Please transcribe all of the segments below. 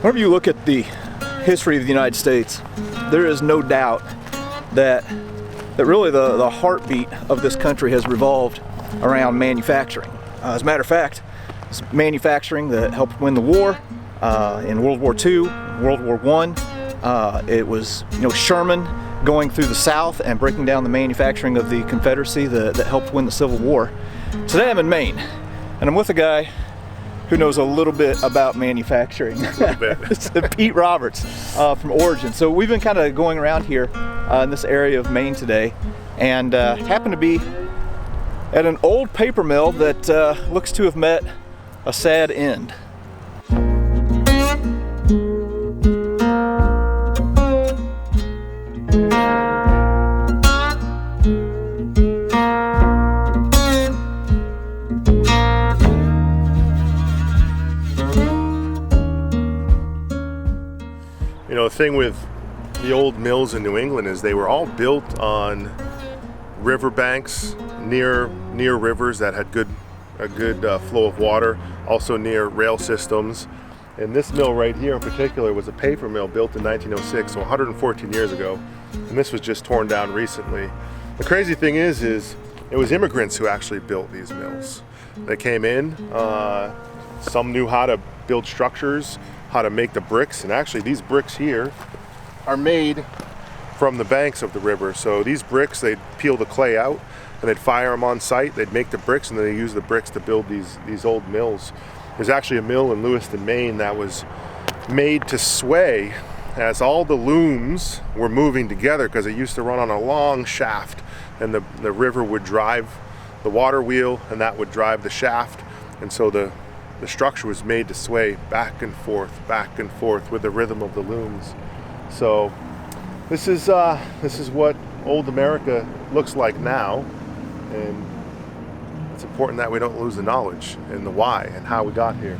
Whenever you look at the history of the United States, there is no doubt that really the heartbeat of this country has revolved around manufacturing. As a matter of fact, it's manufacturing that helped win the war in World War II, World War I. It was Sherman going through the South and breaking down the manufacturing of the Confederacy that helped win the Civil War. Today I'm in Maine, and I'm with a guy who knows a little bit about manufacturing. A little bit. It's Pete Roberts from Origin. So we've been kind of going around here in this area of Maine today, and happen to be at an old paper mill that looks to have met a sad end. The thing with the old mills in New England is they were all built on riverbanks near rivers that had a good flow of water, also near rail systems. And this mill right here in particular was a paper mill built in 1906, so 114 years ago, and this was just torn down recently. The crazy thing is it was immigrants who actually built these mills. They came in, some knew how to build structures, how to make the bricks, and actually these bricks here are made from the banks of the river. So these bricks, they'd peel the clay out and they'd fire them on site, they'd make the bricks, and then they use the bricks to build these old mills. There's actually a mill in Lewiston, Maine that was made to sway as all the looms were moving together, because it used to run on a long shaft, and the river would drive the water wheel and that would drive the shaft, and so the structure was made to sway back and forth with the rhythm of the looms. So this is what old America looks like now, and it's important that we don't lose the knowledge and the why and how we got here.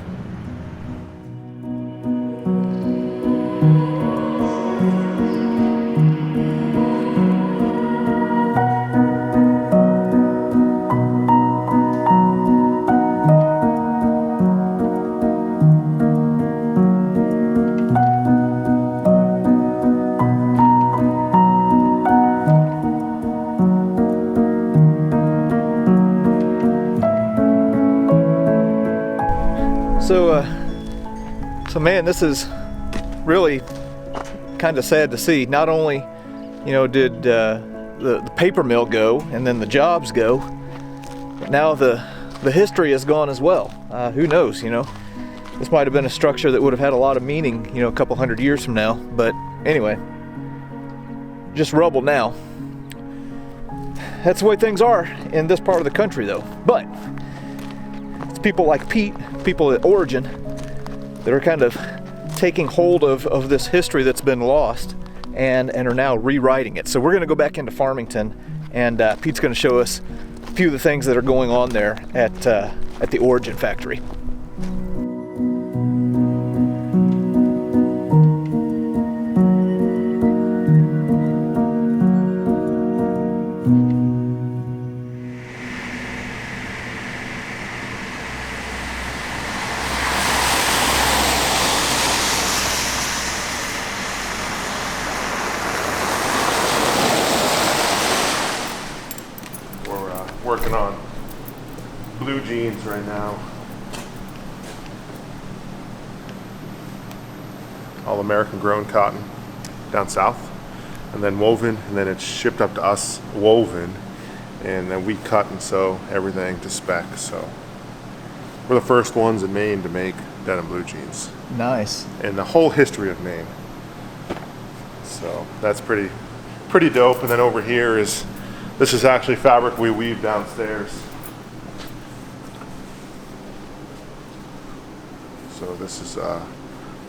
So man, this is really kind of sad to see. Not only, did the paper mill go and then the jobs go, but now the history is gone as well. Who knows, this might have been a structure that would have had a lot of meaning, a couple hundred years from now. But anyway, just rubble now. That's the way things are in this part of the country though. But it's people like Pete, people at Origin, that are kind of taking hold of this history that's been lost and are now rewriting it. So we're going to go back into Farmington, and Pete's going to show us a few of the things that are going on there at the Origin factory. Working on blue jeans right now. All American grown cotton down south, and then woven, and then it's shipped up to us woven, and then we cut and sew everything to spec. So we're the first ones in Maine to make denim blue jeans. Nice. In the whole history of Maine. So that's pretty dope. And then over here this is actually fabric we weave downstairs. So this is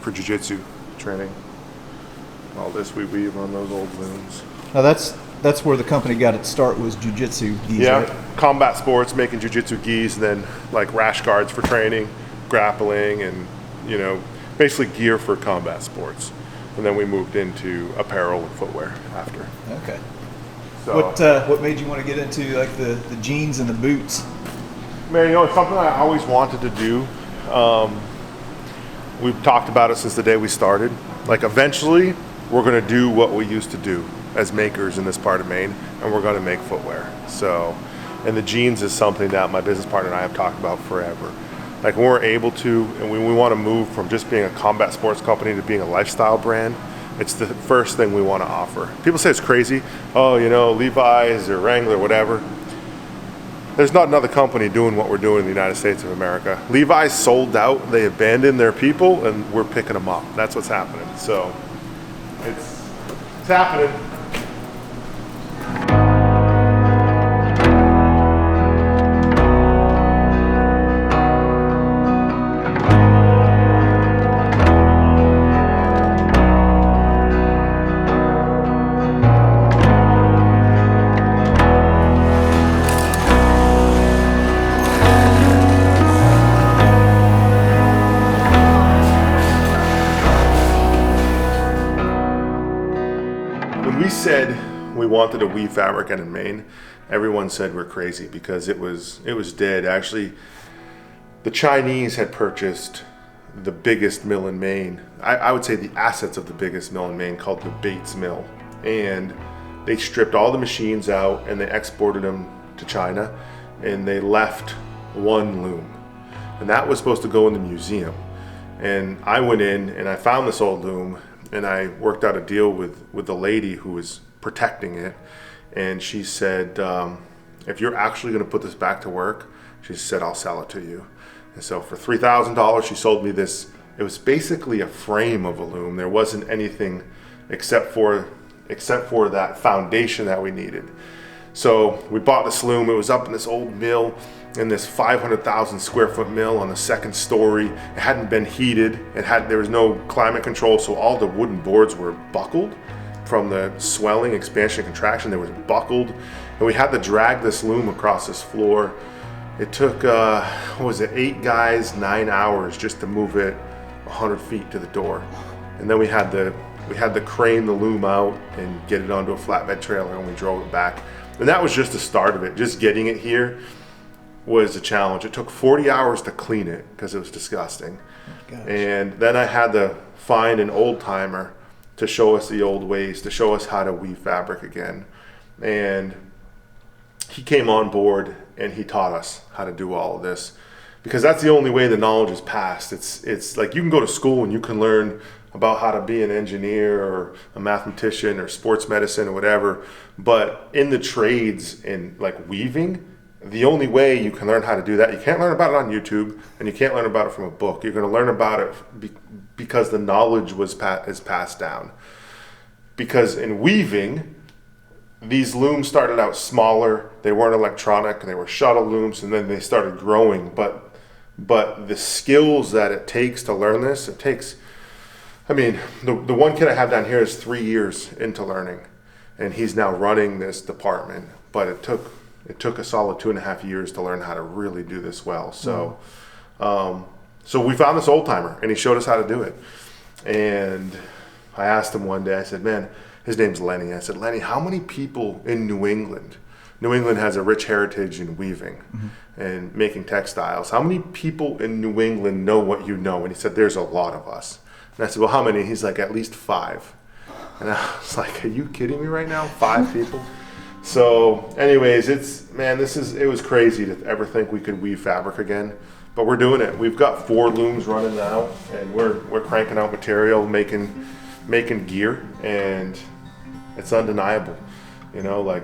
for jiu-jitsu training. All this we weave on those old looms. Now that's where the company got its start, was jiu-jitsu gis. Yeah, right? Combat sports, making jiu-jitsu gis, and then like rash guards for training, grappling, and basically gear for combat sports. And then we moved into apparel and footwear after. Okay. So, what made you want to get into like the jeans and the boots? Man, it's something I always wanted to do. we've talked about it since the day we started. Like eventually, we're going to do what we used to do as makers in this part of Maine, and we're going to make footwear. So, and the jeans is something that my business partner and I have talked about forever. Like when we're able to, and we want to move from just being a combat sports company to being a lifestyle brand, it's the first thing we want to offer. People say it's crazy. Oh, you know, Levi's or Wrangler, whatever. There's not another company doing what we're doing in the United States of America. Levi's sold out, they abandoned their people, and we're picking them up. That's what's happening. So it's happening. When we said we wanted to weave fabric in Maine, everyone said we're crazy because it was dead. Actually, the Chinese had purchased the biggest mill in Maine. I would say the assets of the biggest mill in Maine, called the Bates Mill. And they stripped all the machines out and they exported them to China, and they left one loom. And that was supposed to go in the museum. And I went in and I found this old loom, and I worked out a deal with the lady who was protecting it. And she said, if you're actually going to put this back to work, she said, I'll sell it to you. And so for $3,000, she sold me this. It was basically a frame of a loom. There wasn't anything except for that foundation that we needed. So we bought this loom. It was up in this old mill, in this 500,000 square foot mill on the second story. It hadn't been heated. There was no climate control, so all the wooden boards were buckled from the swelling, expansion, contraction. They was buckled, and we had to drag this loom across this floor. It took, 8 guys, 9 hours just to move it 100 feet to the door. And then we had to crane the loom out and get it onto a flatbed trailer, and we drove it back. And that was just the start of it. Just getting it here was a challenge. It took 40 hours to clean it because it was disgusting. And then I had to find an old timer to show us the old ways, to show us how to weave fabric again. And he came on board and he taught us how to do all of this, because that's the only way the knowledge is passed. It's like you can go to school and you can learn about how to be an engineer or a mathematician or sports medicine or whatever, but in the trades, in like weaving, the only way you can learn how to do that, you can't learn about it on YouTube, and you can't learn about it from a book. You're going to learn about it because the knowledge is passed down. Because in weaving, these looms started out smaller. They weren't electronic. They were shuttle looms, and then they started growing. But the skills that it takes to learn this, it takes. I mean, the one kid I have down here is 3 years into learning, and he's now running this department. But it took a solid 2.5 years to learn how to really do this well. So, so we found this old timer, and he showed us how to do it. And I asked him one day, I said, man, his name's Lenny. I said, Lenny, how many people in New England has a rich heritage in weaving and making textiles. How many people in New England know what you know? And he said, there's a lot of us. And I said, well, how many? He's like, at least 5. And I was like, are you kidding me right now? 5 people? So anyways, it was crazy to ever think we could weave fabric again, but we're doing it. We've got 4 looms running now, and we're cranking out material, making gear, and it's undeniable. You know, like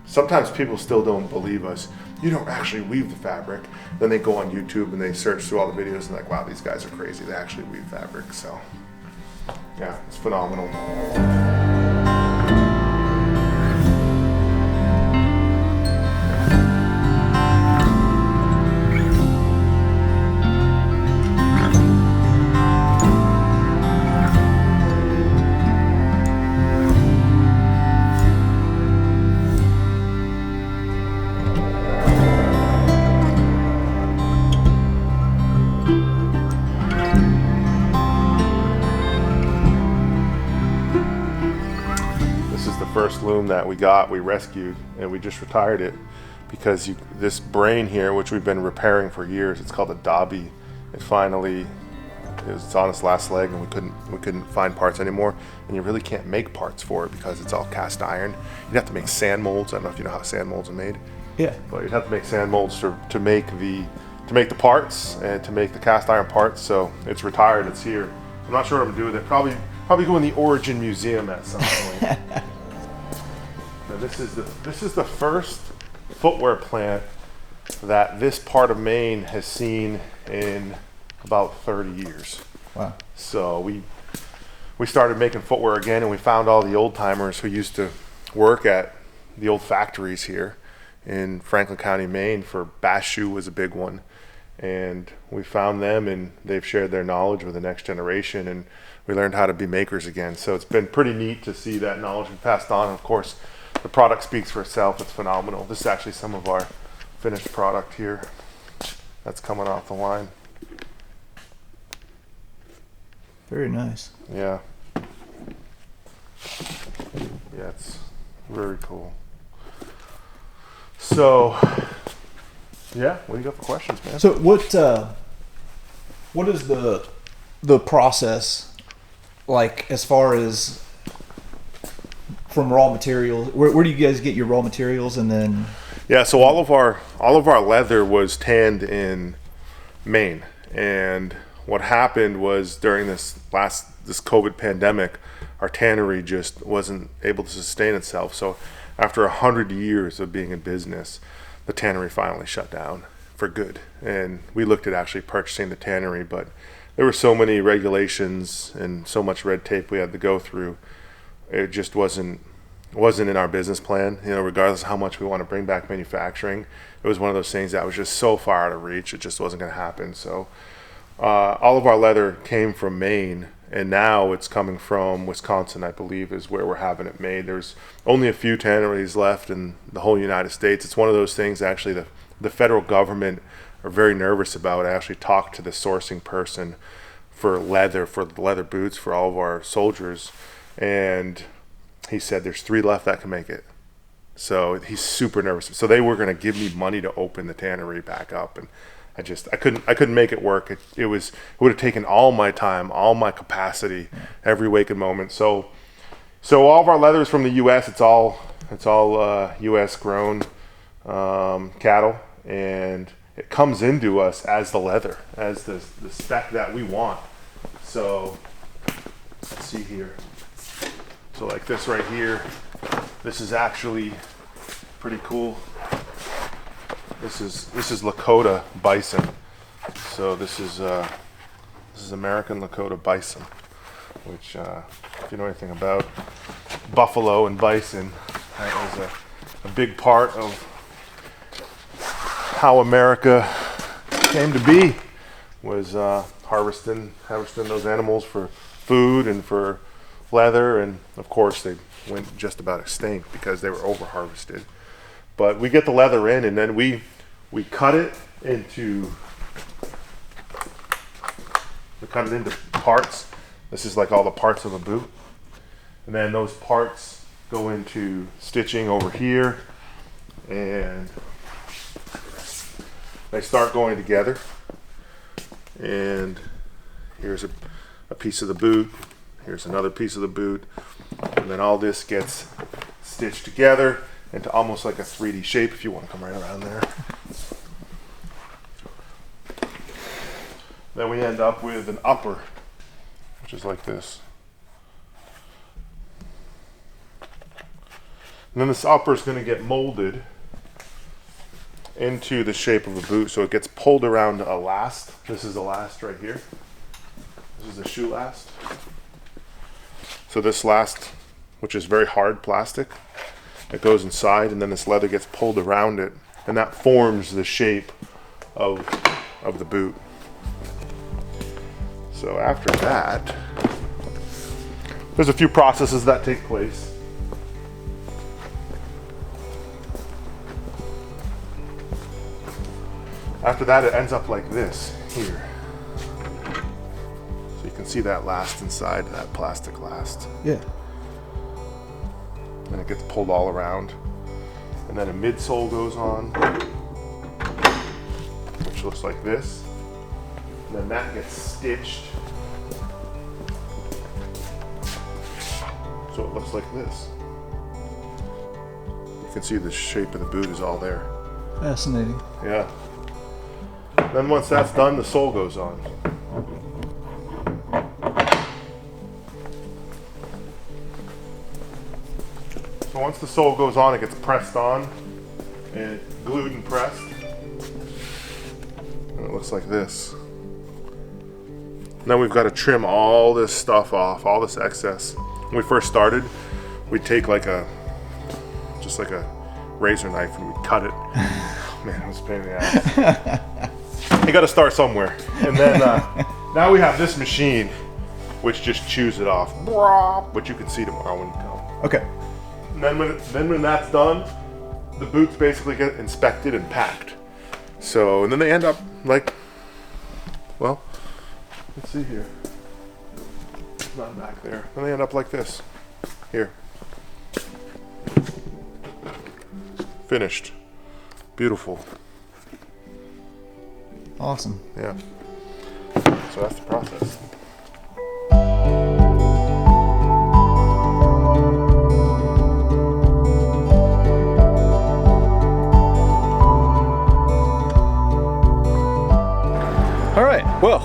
sometimes people still don't believe us. You don't actually weave the fabric. Then they go on YouTube and they search through all the videos and like, wow, these guys are crazy. They actually weave fabric. So yeah, it's phenomenal. First loom that we rescued, and we just retired it because this brain here, which we've been repairing for years, it's called a Dobby. It finally It's on its last leg, and we couldn't find parts anymore. And you really can't make parts for it because it's all cast iron. You'd have to make sand molds. I don't know if you know how sand molds are made. Yeah. But you'd have to make sand molds to make the parts and to make the cast iron parts. So it's retired. It's here. I'm not sure what I'm gonna do with it. Probably go in the Origin Museum at some point. Now this is the first footwear plant that this part of Maine has seen in about 30 years. Wow. So we started making footwear again, and we found all the old timers who used to work at the old factories here in Franklin County, Maine. For Bass Shoe was a big one, and we found them, and they've shared their knowledge with the next generation, and we learned how to be makers again. So it's been pretty neat to see that knowledge be passed on. Of course, the product speaks for itself. It's phenomenal. This is actually some of our finished product here that's coming off the line. Very nice. Yeah. Yeah, it's very cool. So, yeah, what do you got for questions, man? So what is the process like as far as from raw materials? Where do you guys get your raw materials, and then? Yeah, so all of our leather was tanned in Maine, and what happened was during this COVID pandemic, our tannery just wasn't able to sustain itself. So after 100 years of being in business, the tannery finally shut down for good. And we looked at actually purchasing the tannery, but there were so many regulations and so much red tape we had to go through. It just wasn't in our business plan. You know, regardless of how much we want to bring back manufacturing, it was one of those things that was just so far out of reach. It just wasn't going to happen. So all of our leather came from Maine, and now it's coming from Wisconsin, I believe, is where we're having it made. There's only a few tanneries left in the whole United States. It's one of those things, actually, the federal government are very nervous about. I actually talked to the sourcing person for the leather boots for all of our soldiers, and he said there's 3 left that can make it. So he's super nervous. So they were going to give me money to open the tannery back up, and I couldn't make it work. It would have taken all my time, all my capacity, every waking moment. So all of our leather is from the U.S. It's all U.S. grown cattle, and it comes into us as the leather, as the spec that we want. So let's see here. So like this right here, this is actually pretty cool. This is Lakota bison. So this is American Lakota bison, which if you know anything about buffalo and bison, that was a big part of how America came to be, was harvesting those animals for food and for leather, and of course they went just about extinct because they were over harvested. But we get the leather in, and then we cut it into parts. This is like all the parts of a boot, and then those parts go into stitching over here, and they start going together. And here's a piece of the boot. Here's another piece of the boot, and then all this gets stitched together into almost like a 3D shape, if you want to come right around there. Then we end up with an upper, which is like this. And then this upper is going to get molded into the shape of a boot, so it gets pulled around a last. This is the last right here. This is the shoe last. So this last, which is very hard plastic, it goes inside, and then this leather gets pulled around it, and that forms the shape of the boot. So after that, there's a few processes that take place. After that, it ends up like this here. So you can see that last inside, that plastic last. Yeah. And it gets pulled all around. And then a midsole goes on, which looks like this. And then that gets stitched. So it looks like this. You can see the shape of the boot is all there. Fascinating. Yeah. Then once that's done, the sole goes on. So once the sole goes on, it gets pressed on and glued and pressed. And it looks like this. Now we've got to trim all this stuff off, all this excess. When we first started, we'd take like just like a razor knife and we'd cut it. Man, it was a pain in the ass. You got to start somewhere. And then now we have this machine, which just chews it off. Which you can see tomorrow when you come. Okay. And then when that's done, the boots basically get inspected and packed. So, and then they end up like, well, let's see here. It's not back there. And they end up like this. Here. Finished. Beautiful. Awesome. Yeah. So that's the process. All right, well,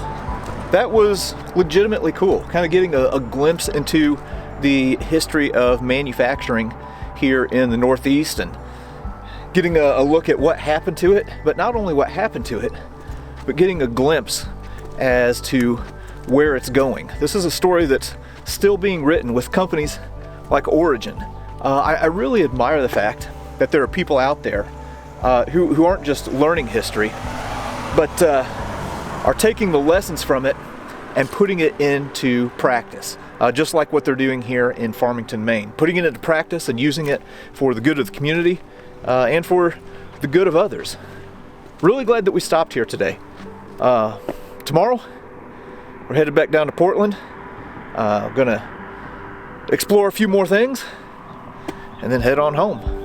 that was legitimately cool. Kind of getting a glimpse into the history of manufacturing here in the Northeast and getting a look at what happened to it, but not only what happened to it, but getting a glimpse as to where it's going. This is a story that's still being written with companies like Origin. I really admire the fact that there are people out there who aren't just learning history, but are taking the lessons from it and putting it into practice, just like what they're doing here in Farmington, Maine. Putting it into practice and using it for the good of the community and for the good of others. Really glad that we stopped here today. Tomorrow, we're headed back down to Portland. Gonna explore a few more things and then head on home.